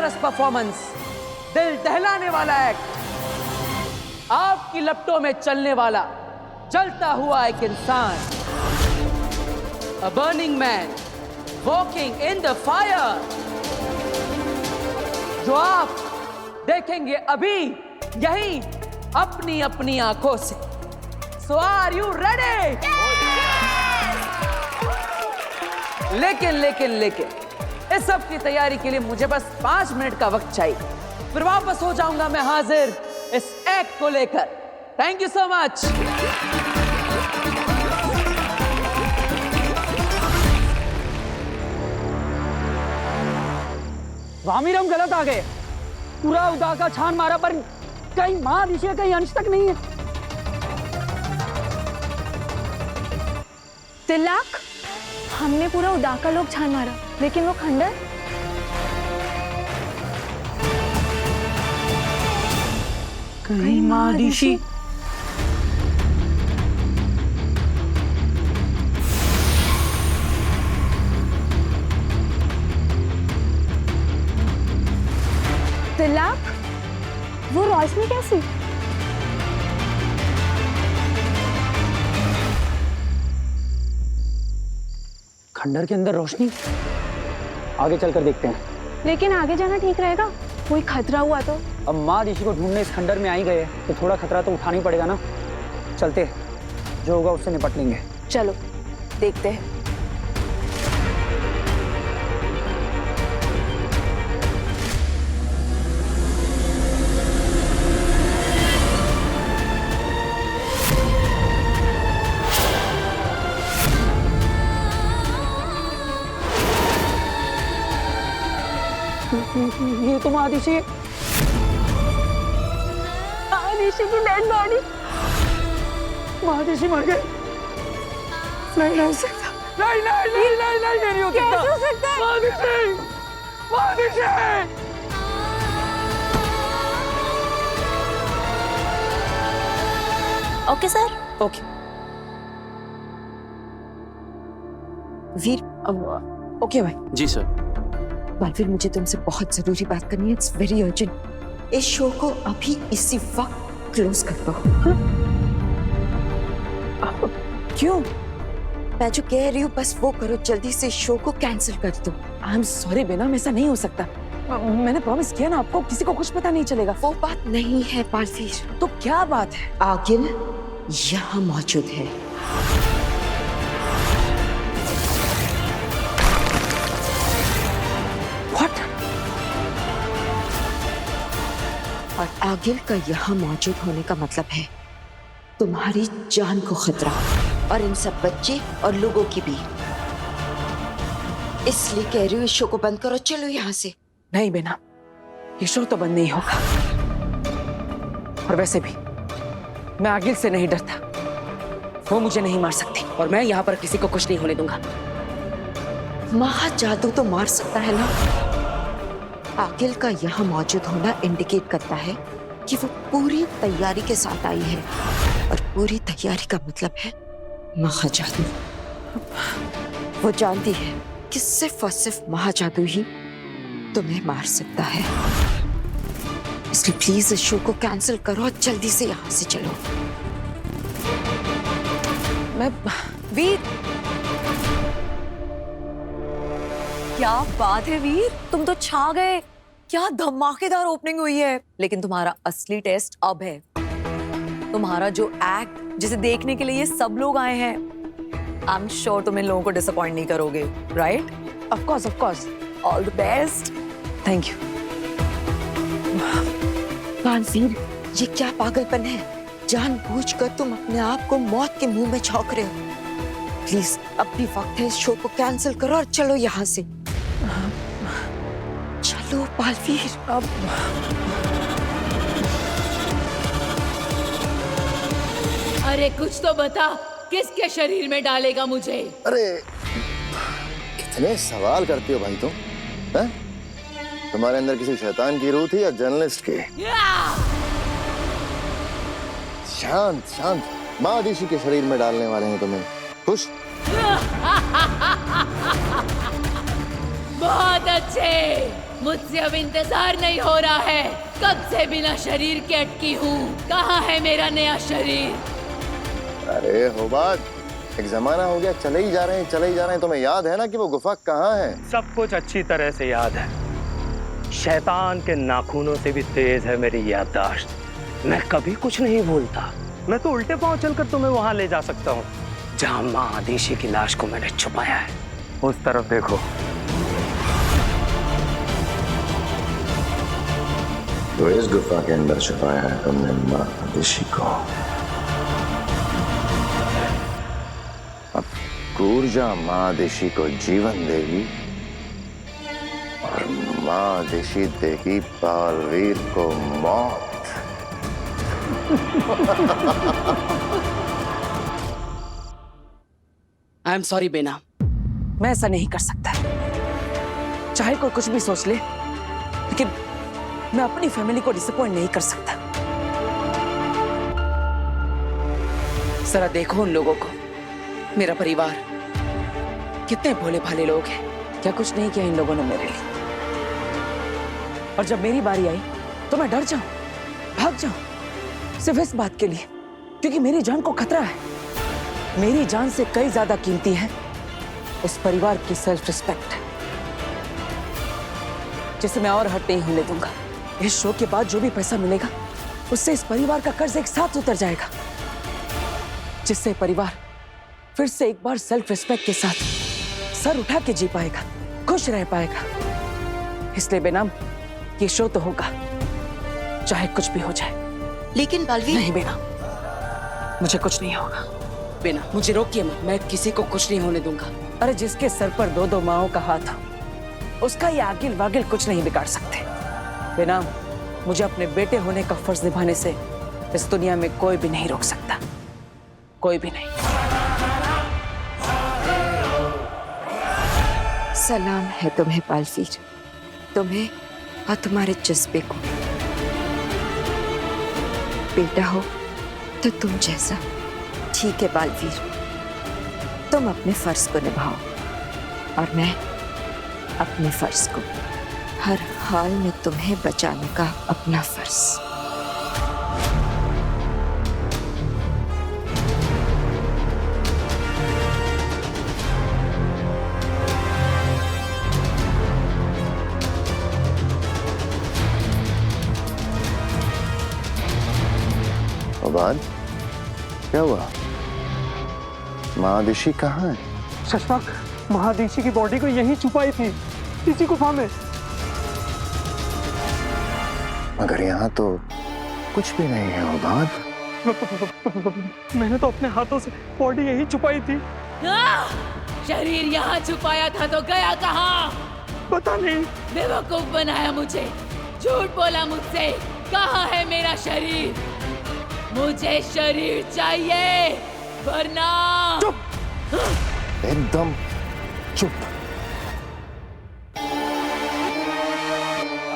Performance, दिल दहलाने वाला act, आपकी लपटों में चलने वाला जलता हुआ एक इंसान, a burning man walking in the fire, जो आप देखेंगे अभी यही अपनी अपनी आंखों से। So are you ready? लेकिन इस सब की तैयारी के लिए मुझे बस 5 मिनट का वक्त चाहिए, फिर वापस हो जाऊंगा मैं हाजिर इस एक्ट को लेकर। Thank you so much. Vamir, हम गलत आ गए। पूरा उदा का छान मारा पर कहीं मां ऋषि कहीं अंश तक नहीं है। तिलक, हमने पूरा उदा का लोग छान मारा, लेकिन वो खंडर कहीं मां ऋषि। तिलक, वो रोशनी कैसी? खंडर के अंदर रोशनी। आगे चलकर देखते हैं। लेकिन आगे जाना ठीक रहेगा, कोई खतरा हुआ तो? अब माँ ऋषि को ढूंढने इस खंडर में आ ही गए तो थोड़ा खतरा तो उठाना ही पड़ेगा ना। चलते, जो होगा उससे निपट लेंगे। चलो देखते हैं। ये तो महादिशी है। ऋषि की डेड बॉडी। महादिशी मर गए। नहीं हो सकता। नहीं नहीं हो सकता। कैसे हो सकता है? महादिशी। Okay sir. Okay Veer, okay भाई। जी सर। बालवीर, मुझे तुमसे बहुत जरूरी बात करनी है। It's very urgent. इस शो को अभी इसी वक्त क्लोज कर दो। क्यों? मैं जो कह रही हूँ बस वो करो, जल्दी से शो को कैंसिल कर दो। आई एम सॉरी बेनम, ऐसा नहीं हो सकता। मैंने प्रॉमिस किया ना आपको, किसी को कुछ पता नहीं चलेगा। वो बात नहीं है बालवीर। तो क्या बात है? आगिल यहाँ मौजूद है। What? और आगिल का यहाँ मौजूद होने का मतलब है तुम्हारी जान को खतरा, और इन सब बच्चे और लोगों की भी। इसलिए कह रही हूँ इस शो को बंद करो। चलो यहाँ से। नहीं बेना, ये शो तो बंद नहीं होगा। और वैसे भी मैं आगिल से नहीं डरता, वो मुझे नहीं मार सकती, और मैं यहाँ पर किसी को कुछ नहीं होने दूंगा। महाजादू तो मार सकता है ना। आगिल का यहाँ मौजूद होना इंडिकेट करता है कि वो पूरी तैयारी के साथ आई है, और पूरी तैयारी का मतलब है महाजादू। वो जानती है कि सिर्फ और सिर्फ महाजादू ही तुम्हें मार सकता है। इसलिए प्लीज इस शो को कैंसिल करो और जल्दी से यहाँ से चलो। मैं वीर, क्या बात है वीर, तुम तो छा गए। क्या धमाकेदार ओपनिंग हुई है। लेकिन तुम्हारा असली टेस्ट अब है। तुम्हारा जो एक्ट, जिसे देखने के लिए ये सब लोग आए हैं, आई एम श्योर तुम इन लोगों को डिसअपॉइंट नहीं करोगे, right? Of course. All the best. Thank you. Baalveer, ये क्या पागलपन है? जानबूझकर तुम अपने आप को मौत के मुंह में झोंक रहे हो। प्लीज अब भी वक्त है, इस शो को कैंसिल करो और चलो यहाँ से। चलो बालवीर। अब अरे कुछ तो बता, किसके शरीर में डालेगा मुझे? अरे कितने सवाल करती हो भाई तुम, हैं? तुम्हारे अंदर किसी शैतान की रूह थी या जर्नलिस्ट की? शांत शांत। माँ ऋषि के शरीर में डालने वाले हैं तुम्हें। खुश? बहुत अच्छे, मुझसे अब इंतजार नहीं हो रहा है। कब से बिना शरीर के अटकी हूँ। कहाँ है मेरा नया शरीर? अरे होबाद, एक जमाना हो गया, चले ही जा रहे हैं, चले ही जा रहे हैं। तुम्हें याद है ना कि वो गुफा कहाँ है? सब कुछ अच्छी तरह से याद है। शैतान के नाखूनों से भी तेज है मेरी याददाश्त। मैं कभी कुछ नहीं भूलता। मैं तो उल्टे पांव चलकर तुम्हें वहां ले जा सकता हूँ जहां माँ आदिशी की लाश को मैंने छुपाया है। उस तरफ देखो। तो इस गुफा के अंदर छुपाया है तुमने माँ आदिशी को। अब ऊर्जा माँ आदिशी को जीवन देगी और माँ आदिशी देगी बालवीर को मौत। आई एम सॉरी बेना, मैं ऐसा नहीं कर सकता। चाहे कोई कुछ भी सोच ले, लेकिन मैं अपनी फैमिली को डिसअपॉइंट नहीं कर सकता। जरा देखो उन लोगों को, मेरा परिवार, कितने भोले भाले लोग हैं। क्या कुछ नहीं किया इन लोगों ने मेरे लिए। और जब मेरी बारी आई तो मैं डर जाऊं, भाग जाऊं, सिर्फ इस बात के लिए क्योंकि मेरी जान को खतरा है। मेरी जान से कई ज्यादा कीमती है इस परिवार की सेल्फ रिस्पेक्ट, जिसे मैं और हट नहीं होने दूंगा। इस शो के बाद जो भी पैसा मिलेगा उससे इस परिवार का कर्ज एक साथ उतर जाएगा, जिससे परिवार फिर से एक बार सेल्फ रिस्पेक्ट के साथ सर उठा के जी पाएगा, खुश रह पाएगा। इसलिए बेनाम ये शो तो होगा, चाहे कुछ भी हो जाए। लेकिन बालवीर, नहीं बेना, मुझे कुछ नहीं होगा। बेना, मुझे रोकिए मत, मैं किसी को कुछ नहीं होने दूंगा। अरे जिसके सर पर दो दो माओं का हाथ हो, उसका ये आगिल वागिल कुछ नहीं बिगाड़ सकते। बेना, मुझे अपने बेटे होने का फर्ज निभाने से इस दुनिया में कोई भी नहीं रोक सकता, कोई भी नहीं। सलाम है तुम्हें बालवीर, तुम्हें और तुम्हारे जज्बे को। बेटा हो तो तुम जैसा। ठीक है बालवीर, तुम अपने फर्ज को निभाओ और मैं अपने फर्ज को। हर हाल में तुम्हें बचाने का अपना फर्ज। होबाद, क्या हुआ? माँ आदिशी कहाँ है? शशपाक, महादेशी की बॉडी को यहीं छुपाई थी, इसी गुफा में। मगर यहाँ तो कुछ भी नहीं है होबाद। मैंने तो अपने हाथों से बॉडी यहीं छुपाई थी। शरीर यहाँ छुपाया था तो गया कहाँ? पता नहीं। बेवकूफ बनाया मुझे, झूठ बोला मुझसे। कहाँ है मेरा शरीर? मुझे शरीर चाहिए, वरना एकदम चुप।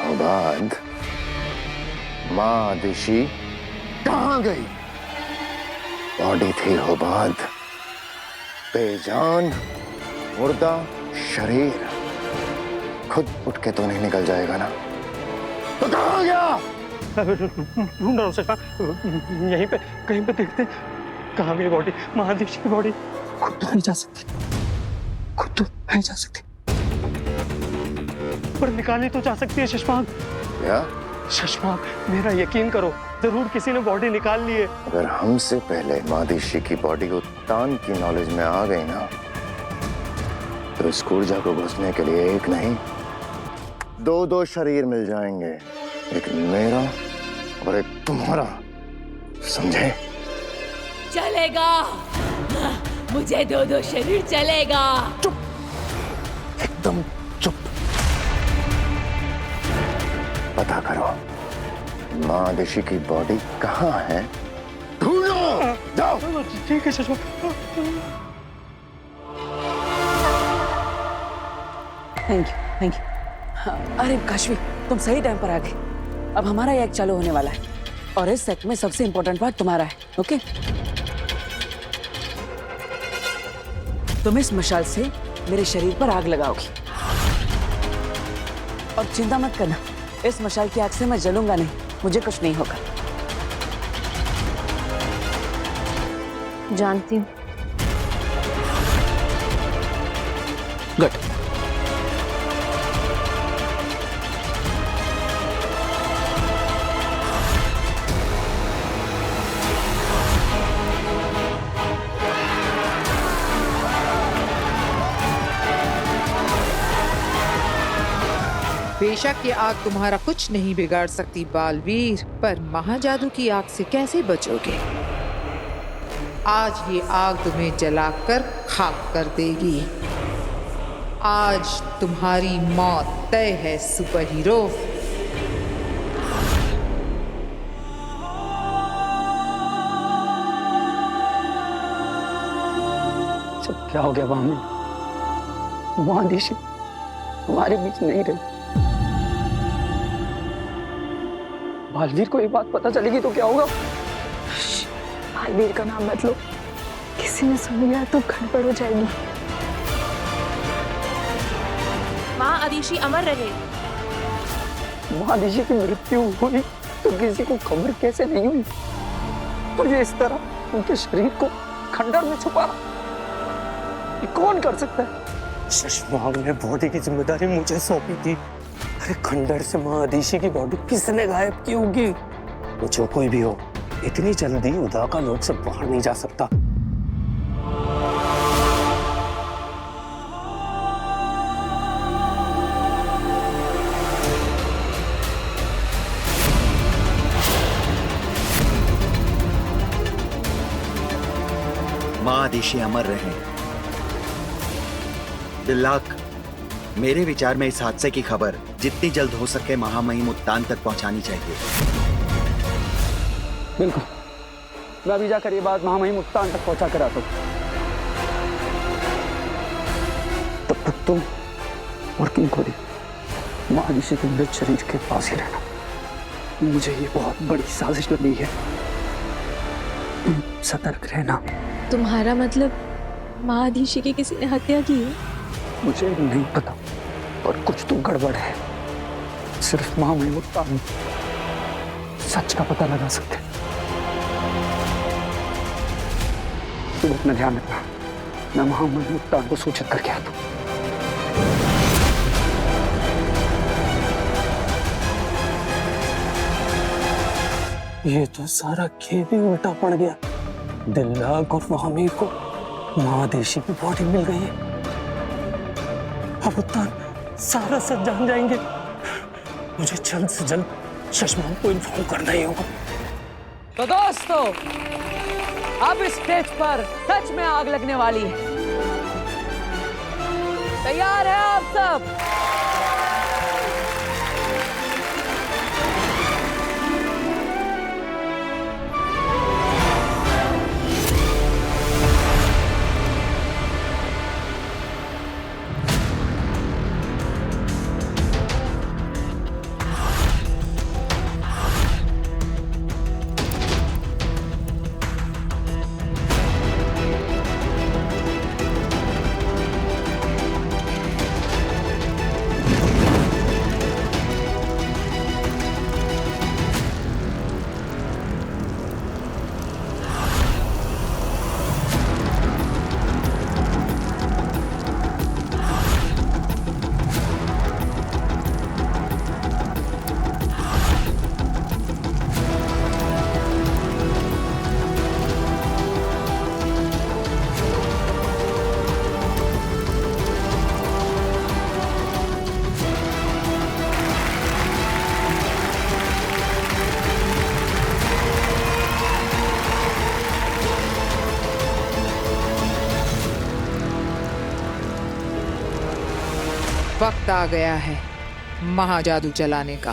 होबाद, माँ आदिशी कहाँ गई? बॉडी थी होबाद, बेजान मुर्दा शरीर। खुद उठ के तो नहीं निकल जाएगा ना? तो कहाँ गया? ढूंढ रहा हूँ शशपाक, यहीं पे कहीं पे देखते कहाँ गई बॉडी। महादेशी की बॉडी खुद तो नहीं जा सकती, खुद तो नहीं जा सकती, पर निकाली तो जा सकती है शशपाक। क्या? शशपाक, मेरा यकीन करो, जरूर किसी ने बॉडी निकाल ली है। अगर हमसे पहले मादिशी की बॉडी को तान की नॉलेज में आ गई ना, तो इस ऊर्जा को घुसने के लिए एक नहीं, दो दो शरीर मिल जाएंगे। एक मेरा और एक तुम्हारा, समझे? चलेगा, मुझे दो दो शरीर चलेगा। चुप, एकदम चुप। पता करो माँ आदिशी की बॉडी कहाँ है, ढूंढो, जाओ। ठीक है शशपाक। Thank you, thank you. अरे काशवी, तुम सही टाइम पर आ गए। अब हमारा ये एक्ट चालू होने वाला है और इस एक्ट में सबसे इंपॉर्टेंट पार्ट तुम्हारा है, ओके? तुम इस मशाल से मेरे शरीर पर आग लगाओगी। और चिंता मत करना, इस मशाल की आग से मैं जलूंगा नहीं, मुझे कुछ नहीं होगा। जानती हूँ। गुड। बेशक ये आग तुम्हारा कुछ नहीं बिगाड़ सकती बालवीर, पर महाजादू की आग से कैसे बचोगे? आज ये आग तुम्हें जलाकर खाक कर देगी। आज तुम्हारी मौत तय है सुपर हीरो। सब क्या हो गया वहां में? महादिशी हमारे बीच नहीं रहे। बालवीर को ये बात पता चलेगी तो क्या होगा? बालवीर का नाम मत लो, किसी ने सुन लिया तो गड़बड़ हो जाएगी। माँ आदिशी अमर रहे। महादिशी की मृत्यु हुई तो किसी को खबर कैसे नहीं हुई? और ये इस तरह उनके शरीर को खंडर में छुपा, ये कौन कर सकता है? शशमांग ने बॉडी की जिम्मेदारी मुझे सौंपी थी। अरे खंडर से महादिशी की बॉडी किसने गायब की होगी? वो जो कोई भी हो, इतनी जल्दी उदा का लोक से बाहर नहीं जा सकता। महादिशी अमर रहे। बिल्लाक, मेरे विचार में इस हादसे की खबर जितनी जल्द हो सके महामहिम उत्तान तक पहुंचानी चाहिए। बिल्कुल, मैं अभी जाकर ये बात महामहिम उत्तान तक पहुंचा कर आता हूं। तब तक तुम और किंग खोरी महादिशी के मृत शरीर के पास ही रहना। मुझे ये बहुत बड़ी साजिश लगी है, तुम सतर्क रहना। तुम्हारा मतलब महादिशी की किसी ने हत्या की है? मुझे नहीं पता, और कुछ तो गड़बड़ है। सिर्फ महामहिम उत्तान सच का पता लगा सकते। तुम अपना ध्यान रखना, मैं महामहिम उत्तान को सूचित करके आता हूं। ये तो सारा खेल ही उल्टा पड़ गया। दिल्लाक और महामीर को महादेशी की बॉडी मिल गई है। अब उत्तान सारा सच जान जाएंगे। मुझे जल्द से जल्द शशमांग को इन्फॉर्म करना ही होगा। तो दोस्तों, अब इस स्टेज पर सच में आग लगने वाली है। तैयार है आप सब? वक्त आ गया है महाजादू चलाने का।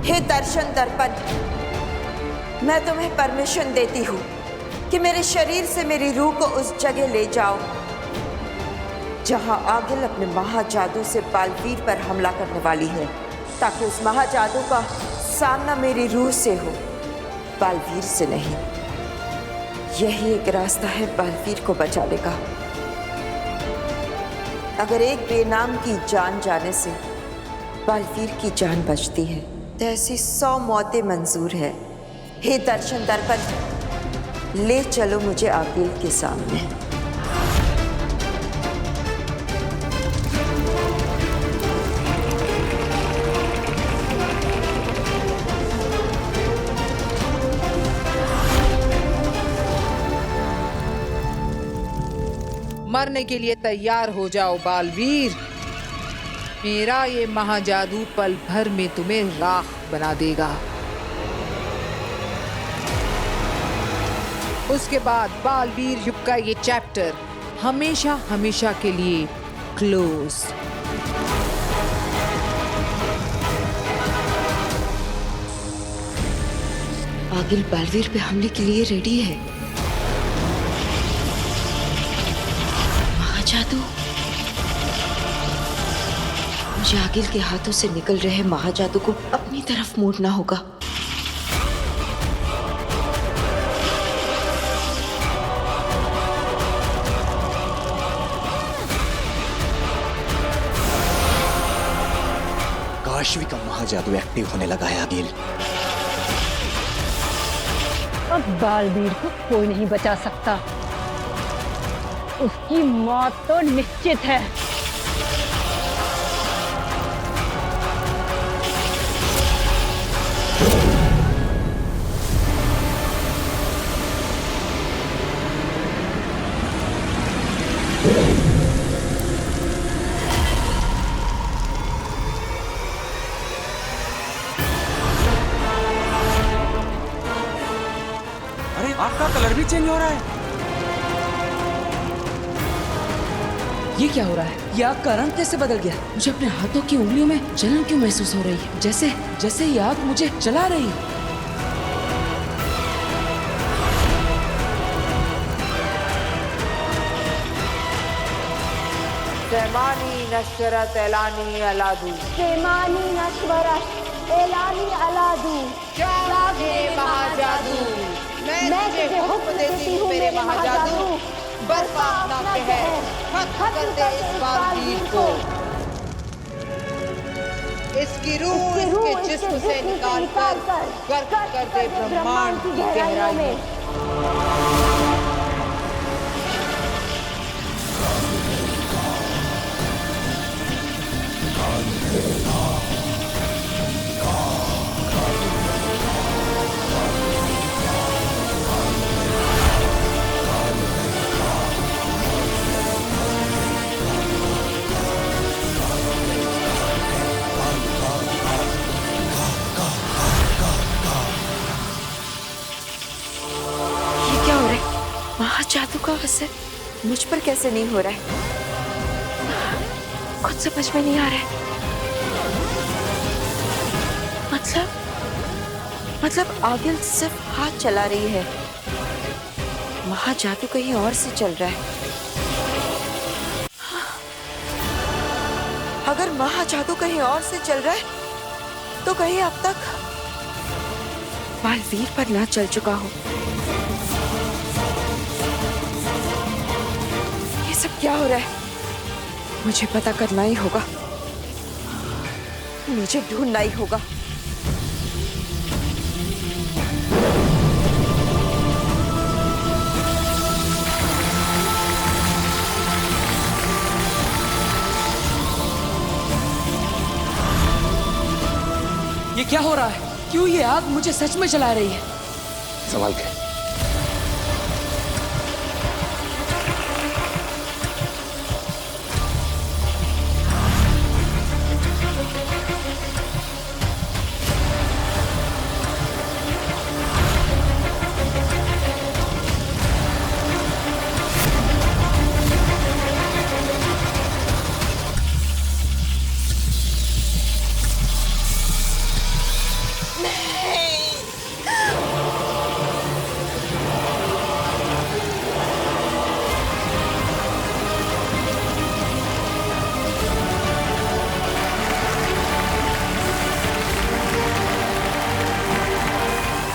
हे दर्शन दर्पण, मैं तुम्हें परमिशन देती हूँ कि मेरे शरीर से मेरी रूह को उस जगह ले जाओ जहां आगिल अपने महाजादू से बालवीर पर हमला करने वाली है। ताकि उस महाजादू का सामना मेरी रूह से हो, बालवीर से नहीं। यही एक रास्ता है बालवीर को बचाने का। अगर एक बेनाम की जान जाने से बालवीर की जान बचती है तो ऐसी 100 मौतें मंजूर है। हे दर्शन दर्पण, ले चलो मुझे आगिल के सामने। मरने के लिए तैयार हो जाओ बालवीर। मेरा ये महाजादू पल भर में तुम्हें राख बना देगा। उसके बाद बालवीर युग का ये चैप्टर हमेशा हमेशा के लिए क्लोज। आगिल बालवीर पे हमले के लिए रेडी है। महाजादू, मुझे आगिल के हाथों से निकल रहे महाजादू को अपनी तरफ मोड़ना होगा। काशवी का महाजादू एक्टिव होने लगा है आगिल। अब बालवीर को कोई नहीं बचा सकता। उसकी मौत तो निश्चित है। अरे आग का कलर भी चेंज हो रहा है। ये क्या हो रहा है? ये आग का रंग कैसे बदल गया? मुझे अपने हाथों की उंगलियों में जलन क्यों महसूस हो रही है? जैसे जैसे ये आग मुझे जला रही है। सेमानी नशरत एलानी अलादू। सेमानी नश्वरत एलानी अलादू। जागे महाजादू, मैं तुझे हुक्म देती हूँ मेरे महाजादू, बर्पा अपना कहर, खत्म कर दे इस बालवीर को। इसकी रूह इसके जिस्म से निकाल कर गर्क कर दे ब्रह्मांड की गहराई में। महाजादू का असर मुझ पर कैसे नहीं हो रहा है? कुछ समझ में नहीं आ रहा है। मतलब आगिल सिर्फ हाथ चला रही है, महाजादू कहीं और से चल रहा है। अगर महाजादू कहीं और से चल रहा है तो कहीं अब तक बालवीर पर ना चल चुका हो। सब क्या हो रहा है? मुझे पता करना ही होगा, मुझे ढूंढना ही होगा। ये क्या हो रहा है? क्यों ये आग मुझे सच में जला रही है? संभाल के।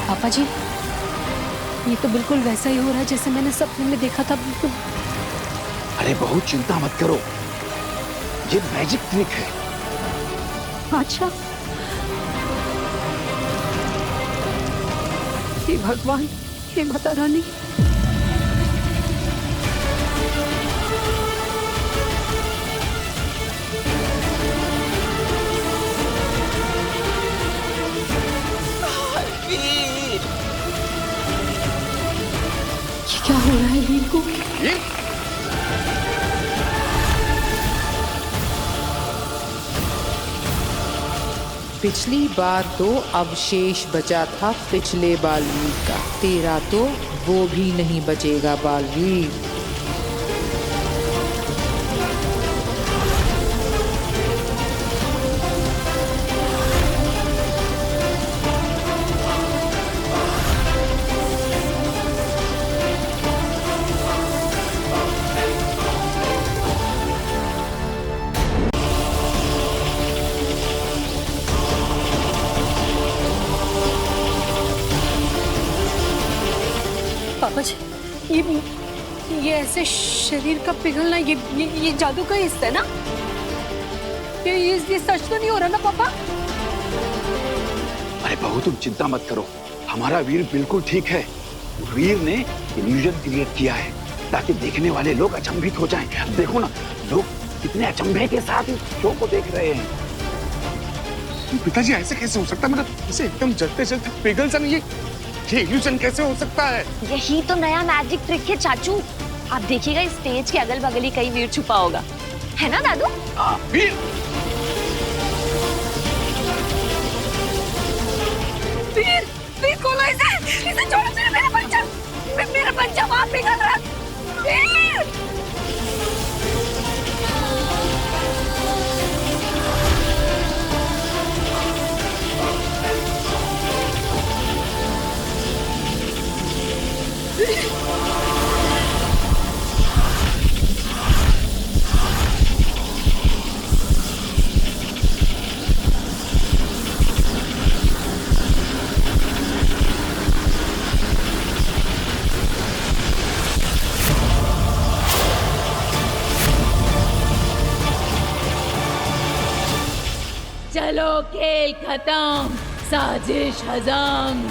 पापा जी, ये तो बिल्कुल वैसा ही हो रहा है जैसे मैंने सपने में देखा था। बिल्कुल। अरे बहुत चिंता मत करो, ये मैजिक ट्रिक है। अच्छा, हे भगवान, हे माता रानी। ये क्या हो रहा है वीर को? पिछली बार तो अवशेष बचा था पिछले बालवीर का, तेरा तो वो भी नहीं बचेगा बालवीर। पापा जी, ये ऐसे शरीर का पिघलना, ये जादू का हिस्सा है ना? ये सच तो नहीं हो रहा ना पापा? अरे बहू तुम चिंता मत करो, हमारा वीर बिल्कुल ठीक है। वीर ने इल्यूजन क्रिएट किया है ताकि देखने वाले लोग अचंभित हो जाएं। देखो ना, लोग कितने अचंभे के साथ इस शो को देख रहे हैं। पिताजी ऐसे कैसे हो सकता है? मतलब इसे एकदम जलते जलते पिघल सा नहीं, ये इल्यूजन कैसे हो सकता है? यही तो नया मैजिक ट्रिक है चाचू। आप देखिएगा इस स्टेज के अगल बगल ही कहीं वीर छुपा होगा, है ना दादू? वीर! वीर, वीर खोलो इसे छोड़ो, मेरा बच्चा वहां पिघल रहा है। वीर! चलो खेल खत्म, साजिश हजम।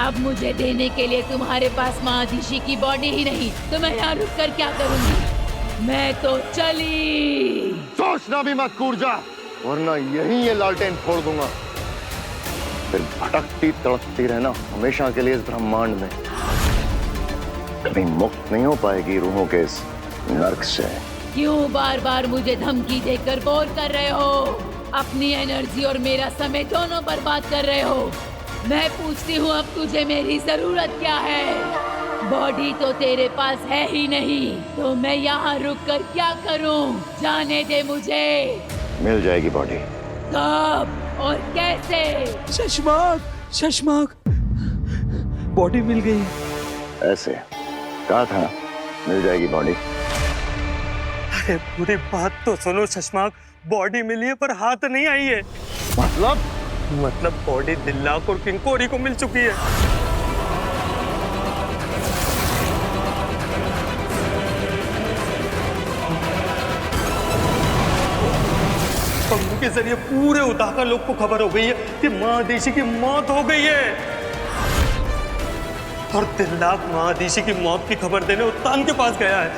अब मुझे देने के लिए तुम्हारे पास महादिशी की बॉडी ही नहीं, तो मैं यहाँ रुक कर क्या करूंगी? मैं तो चली। सोचना भी मत कूर्जा, वरना यहीं ये लालटेन फोड़ दूंगा। फिर भटकती तड़पती रहना हमेशा के लिए इस ब्रह्मांड में। कभी मुक्त नहीं हो पाएगी रूहों के इस नर्क से। क्यों बार बार मुझे धमकी देकर बोर कर रहे हो? अपनी एनर्जी और मेरा समय दोनों बर्बाद कर रहे हो। मैं पूछती हूँ, अब तुझे मेरी जरूरत क्या है? बॉडी तो तेरे पास है ही नहीं, तो मैं यहाँ रुक कर क्या करूँ? जाने दे मुझे। मिल जाएगी बॉडी। कब और कैसे? शशमाक, बॉडी मिल गई। ऐसे कहा था मिल जाएगी बॉडी। अरे पूरी बात तो सुनो शशमाक, बॉडी मिली है पर हाथ नहीं आई है। मतलब बॉडी दिल्लाक और किंकोरी को मिल चुकी है। पंखों के जरिए पूरे उताका लोग को खबर हो गई है कि महादेशी की मौत हो गई है, और दिल्लाक महादेशी की मौत की खबर देने उत्तान के पास गया है।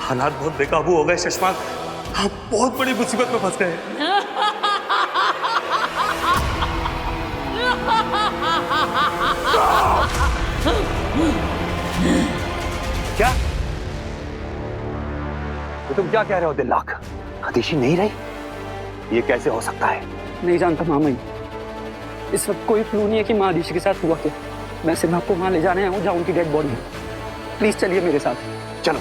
हालात बहुत बेकाबू हो गए शशमाक, आप बहुत बड़ी मुसीबत में फंस गए। क्या? तो तुम क्या कह रहे हो दिल्लाक? महादिशी नहीं रही? ये कैसे हो सकता है? नहीं जानता मामा जी, इस वक्त कोई क्लू नहीं है कि महादिशी के साथ हुआ क्या। मैं सिर्फ आपको वहां ले जाने आया हूँ जहाँ उनकी डेड बॉडी है। प्लीज चलिए मेरे साथ। चलो।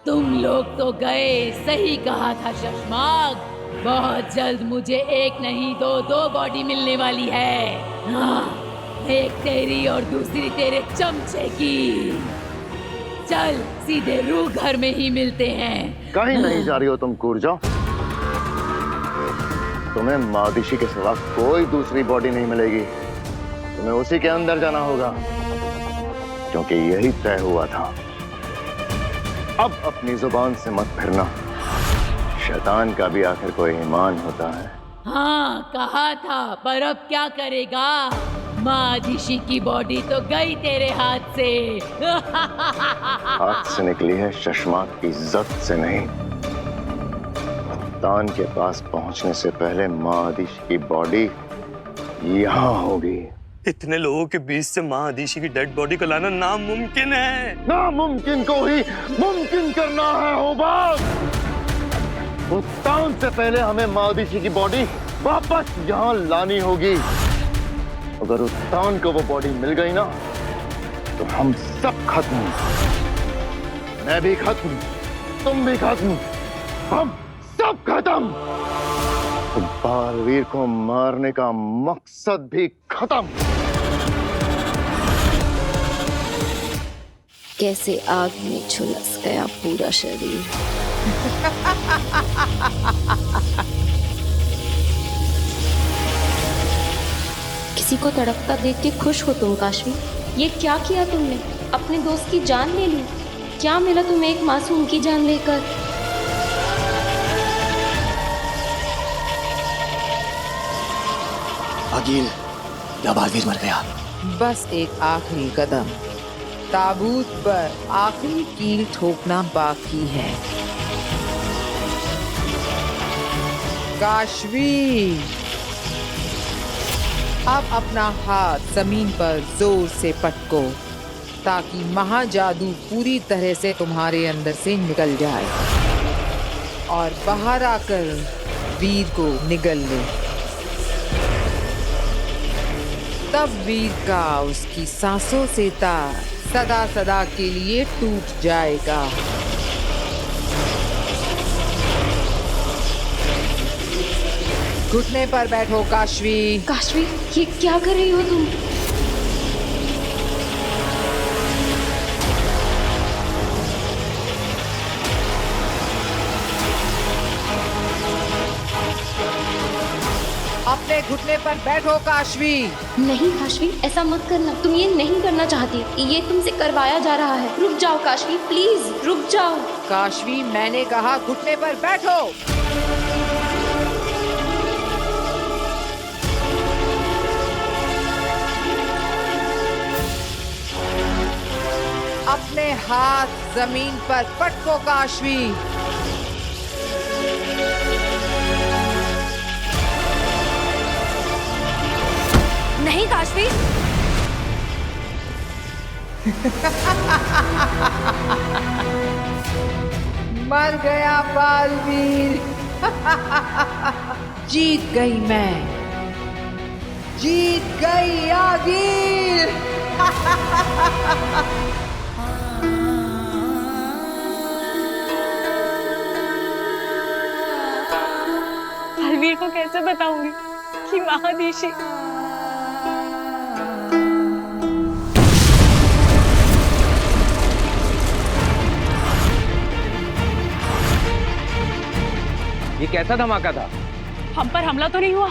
तुम लोग तो गए, सही कहा था शशमाक। बहुत जल्द मुझे एक नहीं दो बॉडी मिलने वाली है। हाँ, एक तेरी और दूसरी तेरे चमचे की। चल सीधे रूह घर में ही मिलते हैं। कहीं नहीं जा रही हो तुम कूर्जा। तुम्हें मादिशी के सिवा कोई दूसरी बॉडी नहीं मिलेगी। तुम्हें उसी के अंदर जाना होगा, क्योंकि यही तय हुआ था। अब अपनी जुबान से मत फिरना। शैतान का भी आखिर कोई ईमान होता है। हाँ कहा था, पर अब क्या करेगा? मादिशी की बॉडी तो गई तेरे हाथ से। हाथ से निकली है शशमाक की इज्जत से नहीं। मुल्तान के पास पहुंचने से पहले मादिशी की बॉडी यहाँ होगी। इतने लोगों के बीच से मादिशी की डेड बॉडी को लाना नामुमकिन है। नामुमकिन को ही मुमकिन करना है होबाग। मुल्तान से पहले हमें मादिशी की बॉडी वापस यहाँ लानी होगी। अगर मुल्तान को वो बॉडी मिल गई ना, तो हम सब खत्म। मैं भी खत्म, तुम भी खत्म, हम सब खत्म। तो बालवीर को मारने का मकसद भी खत्म। कैसे आग में झुलस गया पूरा शरीर। किसी को तड़पता देख के खुश हो तुम काशवी? ये क्या किया तुमने? अपने दोस्त की जान ले ली। क्या मिला तुम्हें एक मासूम की जान लेकर? अकील, या बालवीर मर गया? बस एक आखिरी कदम, ताबूत पर आखिरी कील ठोकना बाकी है। काशवी, अब अपना हाथ जमीन पर जोर से पटको, ताकि महाजादू पूरी तरह से तुम्हारे अंदर से निकल जाए और बाहर आकर वीर को निगल ले। तब वीर का उसकी सांसों से तार सदा सदा के लिए टूट जाएगा। घुटने पर बैठो काशवी। काशवी, ये क्या कर रही हो तुम? अपने घुटने पर बैठो काशवी। नहीं काशवी, ऐसा मत करना। तुम ये नहीं करना चाहती, ये तुमसे करवाया जा रहा है। रुक जाओ काशवी, प्लीज रुक जाओ। काशवी, मैंने कहा घुटने पर बैठो। अपने हाथ जमीन पर पटको काशवी। नहीं काशवी। मर गया बालवीर। जीत गई मैं, जीत गई आगिर। बालवीर को कैसे बताऊंगी कि महादिशी ये कैसा धमाका था? हम पर हमला तो नहीं हुआ?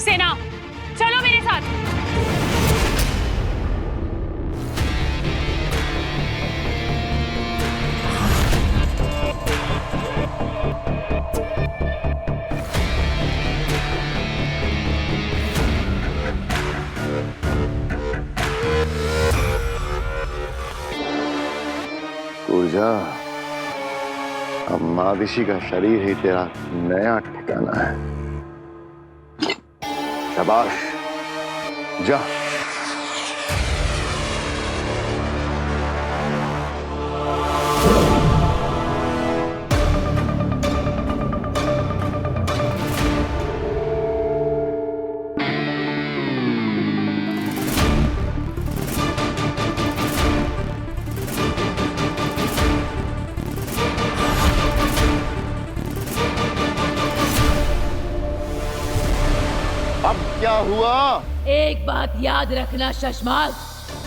सेना, चलो मेरे साथ। ऊर्जा, अब मादिशी का शरीर ही तेरा नया ठिकाना है। शाबाश, जा। अब क्या हुआ? एक बात याद रखना शशमाक,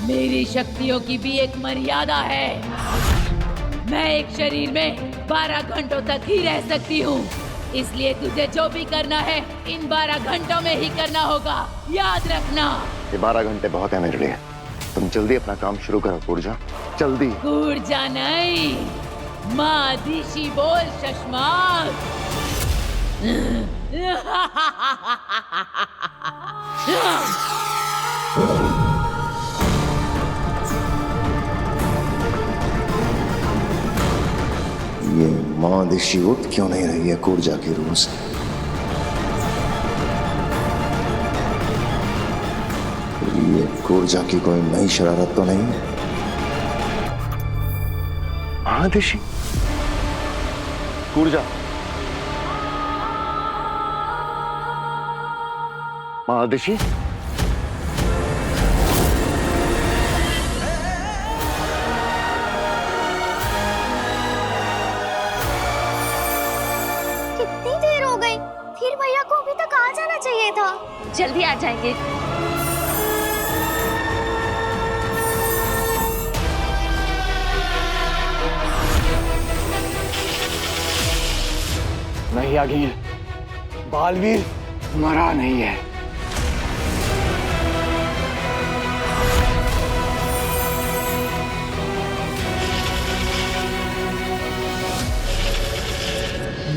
मेरी शक्तियों की भी एक मर्यादा है। मैं एक शरीर में 12 घंटों तक ही रह सकती हूँ, इसलिए तुझे जो भी करना है इन 12 घंटों में ही करना होगा, याद रखना। ये 12 घंटे बहुत है मेरे लिए। तुम जल्दी अपना काम शुरू करो कूर्जा, जल्दी। कूर्जा नहीं, मादिशी बोल शशमाक। ये मादिशी उठ क्यों नहीं रही है कूर्जा की रूह से? ये कूर्जा की कोई नई शरारत तो नहीं? मादिशी, कूर्जा, मादिशी, कितनी देर हो गई? फिर भैया को अभी तक आ जाना चाहिए था। जल्दी आ जाएंगे। नहीं आ गई है। बालवीर मरा नहीं है।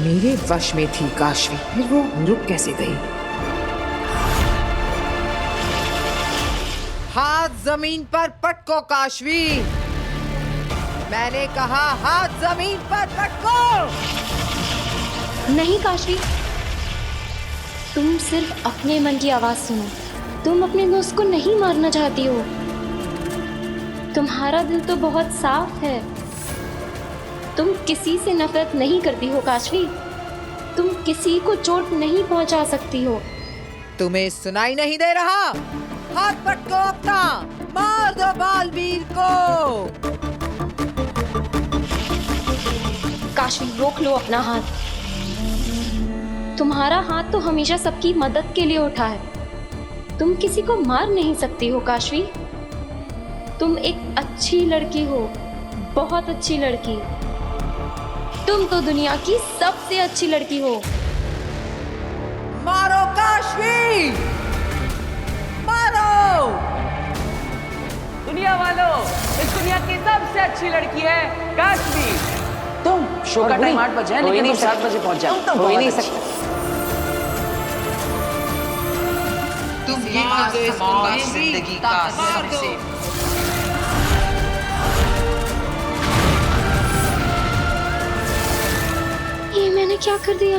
मेरे वश में थी काशवी, फिर वो रुक कैसे गई? हाथ जमीन पर पटको काशवी, मैंने कहा हाथ जमीन पर पटको। नहीं काशवी, तुम सिर्फ अपने मन की आवाज सुनो। तुम अपने दोस्त को नहीं मारना चाहती हो। तुम्हारा दिल तो बहुत साफ है। तुम किसी से नफरत नहीं करती हो काशवी। तुम किसी को चोट नहीं पहुंचा सकती हो। तुम्हें सुनाई नहीं दे रहा? हाथ पटको अपना, मार दो बालवीर को। काशवी रोक लो अपना हाथ। तुम्हारा हाथ तो हमेशा सबकी मदद के लिए उठा है। तुम किसी को मार नहीं सकती हो काशवी। तुम एक अच्छी लड़की हो, बहुत अच्छी लड़की। तुम तो दुनिया की सबसे अच्छी लड़की हो। मारो काशवी, मारो। दुनिया वालों, इस दुनिया की सबसे अच्छी लड़की है काशवी। तुम शो का टाइम 8 बजे है, लेकिन तुम 7 बजे पहुंच जाओ। तुम तो हो ही बहुत नहीं अच्छी। सकते। तुम ही तो इस जिंदगी का सबसे ये मैंने क्या कर दिया?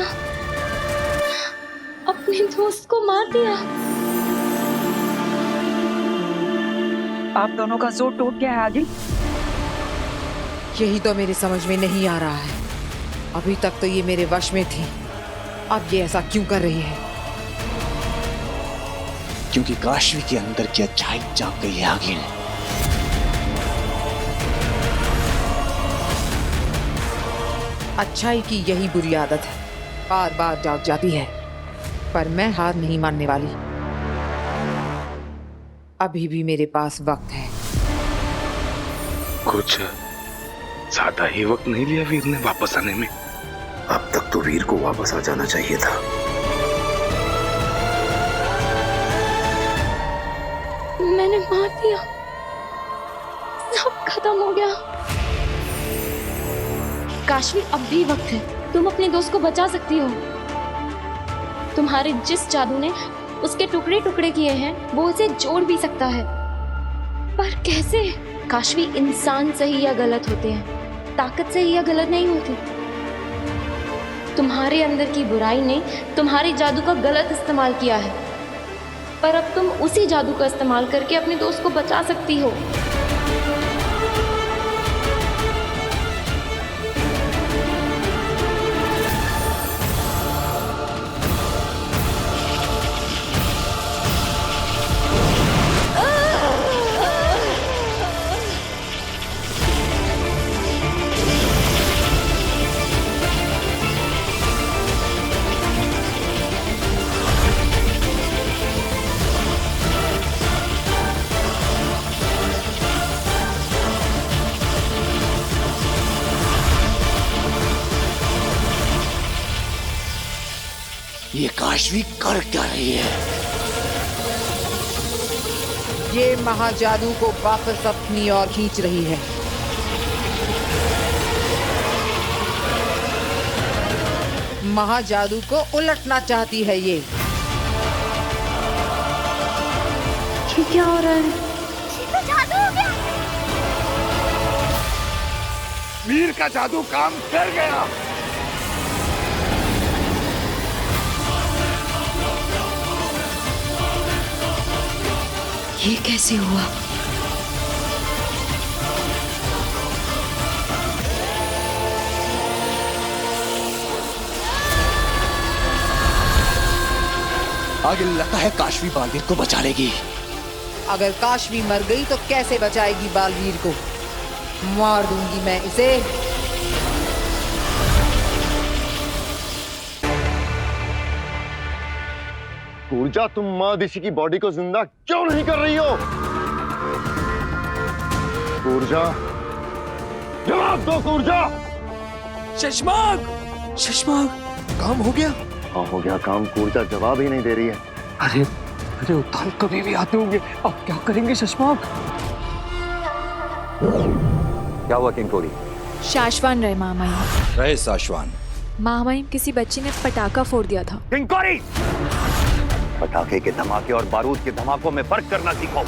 अपने दोस्त को मार दिया। आप दोनों का जोर टूट गया है आगे। यही तो मेरे समझ में नहीं आ रहा है। अभी तक तो ये मेरे वश में थी, अब ये ऐसा क्यों कर रही है? क्योंकि काशवी के अंदर की अच्छाई जाग गई है आगे। अच्छाई की यही बुरी आदत है, बार बार जाग जाती है। पर मैं हार नहीं मानने वाली। अभी भी मेरे पास वक्त है। कुछ ज्यादा ही वक्त नहीं लिया वीर ने वापस आने में। अब तक तो वीर को वापस आ जाना चाहिए था। मैंने मार दिया, सब खत्म हो गया। काशवी अब भी वक्त है। तुम अपने दोस्त को बचा सकती हो। तुम्हारे जिस जादू ने उसके टुकड़े टुकड़े किए हैं, वो उसे जोड़ भी सकता है। पर कैसे? काशवी, इंसान सही या गलत होते हैं, ताकत सही या गलत नहीं होती। तुम्हारे अंदर की बुराई ने तुम्हारे जादू का गलत इस्तेमाल किया है, पर अब तुम उसी जादू का इस्तेमाल करके अपने दोस्त को बचा सकती हो। काशवी कर क्या रही है? ये महाजादू को वापस अपनी ओर खींच रही है। महाजादू को उलटना चाहती है ये क्या हो रहा है? ये तो जादू हो गया। वीर का जादू काम कर गया। ये कैसे हुआ? आगे लगता है काशवी बालवीर को बचा लेगी। अगर काशवी मर गई तो कैसे बचाएगी बालवीर को? मार दूंगी मैं इसे। ऊर्जा, तुम माँ दिशी की बॉडी को जिंदा क्यों नहीं कर रही हो? ऊर्जा, जवाब दो ऊर्जा। शशमाग, शशमाग, काम हो गया? हाँ हो गया काम। ऊर्जा जवाब ही नहीं दे रही है। अरे अरे उत्थान कभी भी आते होंगे, अब क्या करेंगे शशमाग? क्या हुआ किंकोरी? शाश्वान रहे मामाई। रहे साशवान। मामाई, किसी बच्चे ने पटाखा फोड़ दिया था। किंकोरी, पटाखे के धमाके और बारूद के धमाकों में फर्क करना सीखो।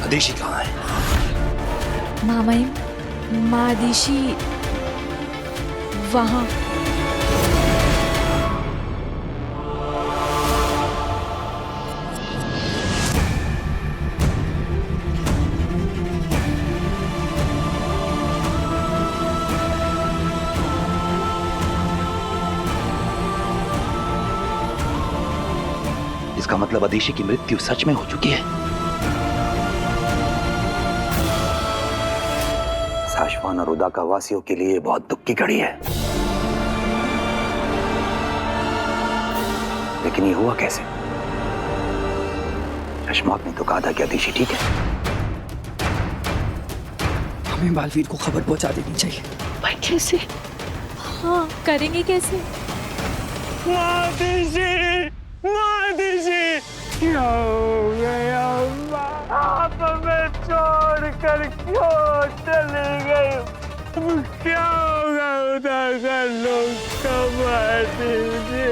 अदिशी कहाँ है? मामाई, मादिशी वहां। इसका मतलब अदिशी की मृत्यु सच में हो चुकी है। साशवान और उदाका वासियों के लिए बहुत दुख की घड़ी है। लेकिन ये हुआ कैसे? शशमाक ने तो कहा था कि अदिशी ठीक है। हमें बालवीर को खबर पहुंचा देनी चाहिए। पर कैसे? हाँ, करेंगे कैसे? मादिशी, क्या हो गया? आप हमें छोड़ कर क्यों चली गई? क्या होगा उदाका लोग का? मादिशी,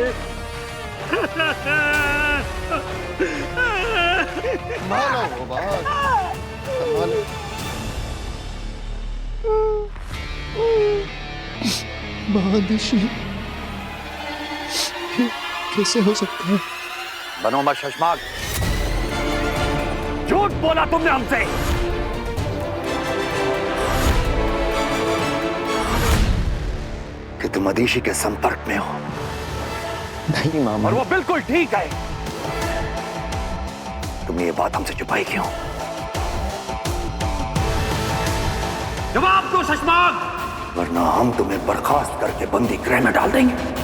मानो बात, मानो। महादिशी, कैसे हो सकता है? बनो मत शशमाक, झूठ बोला तुमने हमसे। कि तुम अदिशी के संपर्क में हो। नहीं मामा। और वो बिल्कुल ठीक है। तुमने ये बात हमसे छुपाई क्यों? जवाब दो शशमाक, वरना हम तुम्हें बर्खास्त करके बंदी गृह में डाल देंगे।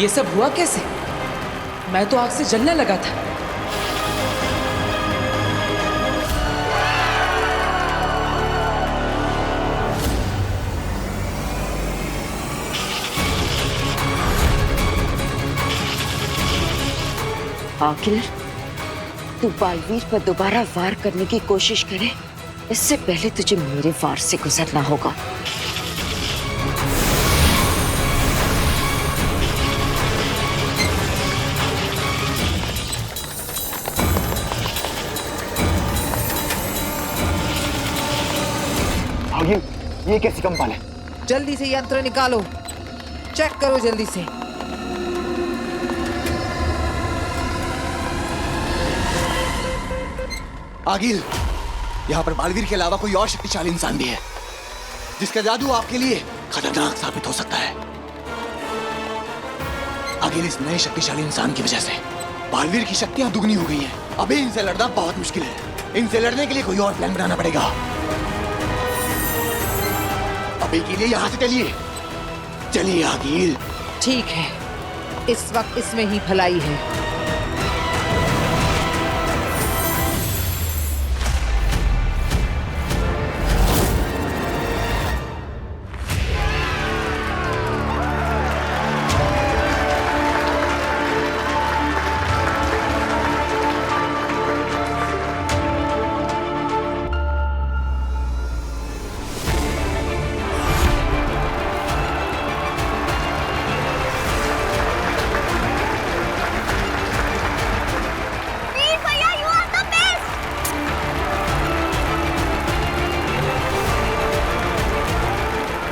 ये सब हुआ कैसे? मैं तो आग से जलने लगा था। आखिर तू बालवीर पर दोबारा वार करने की कोशिश करे, इससे पहले तुझे मेरे वार से गुजरना होगा। ये कैसी कंपाल है? जल्दी से यंत्र निकालो, चेक करो जल्दी से। आगिल, यहाँ पर बालवीर के अलावा कोई और शक्तिशाली इंसान भी है जिसका जादू आपके लिए खतरनाक साबित हो सकता है। आगिल, इस नए शक्तिशाली इंसान की वजह से बालवीर की शक्तियां दुगनी हो गई हैं। अभी इनसे लड़ना बहुत मुश्किल है। इनसे लड़ने के लिए कोई और प्लान बनाना पड़ेगा। अभी के लिए यहाँ से चलिए। चलिए आगिल। ठीक है, इस वक्त इसमें ही भलाई है।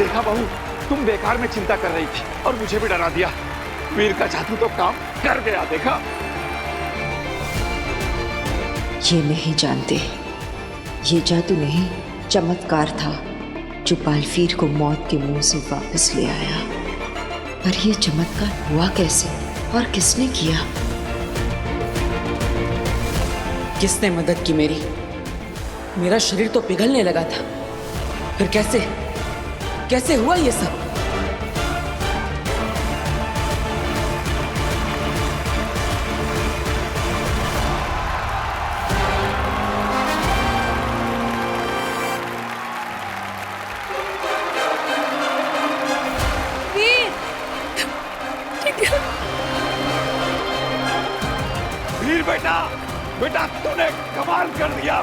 देखा बहू, तुम बेकार में चिंता कर रही थी और मुझे भी डरा दिया। वीर का जादू तो काम कर गया। देखा, ये नहीं जानते, ये जादू नहीं, चमत्कार था जो बालवीर को मौत के मुंह से वापस ले आया। पर ये चमत्कार हुआ कैसे और किसने किया? किसने मदद की मेरी? मेरा शरीर तो पिघलने लगा था, फिर कैसे हुआ ये सब? वीर बेटा, बेटा तूने कमाल कर दिया।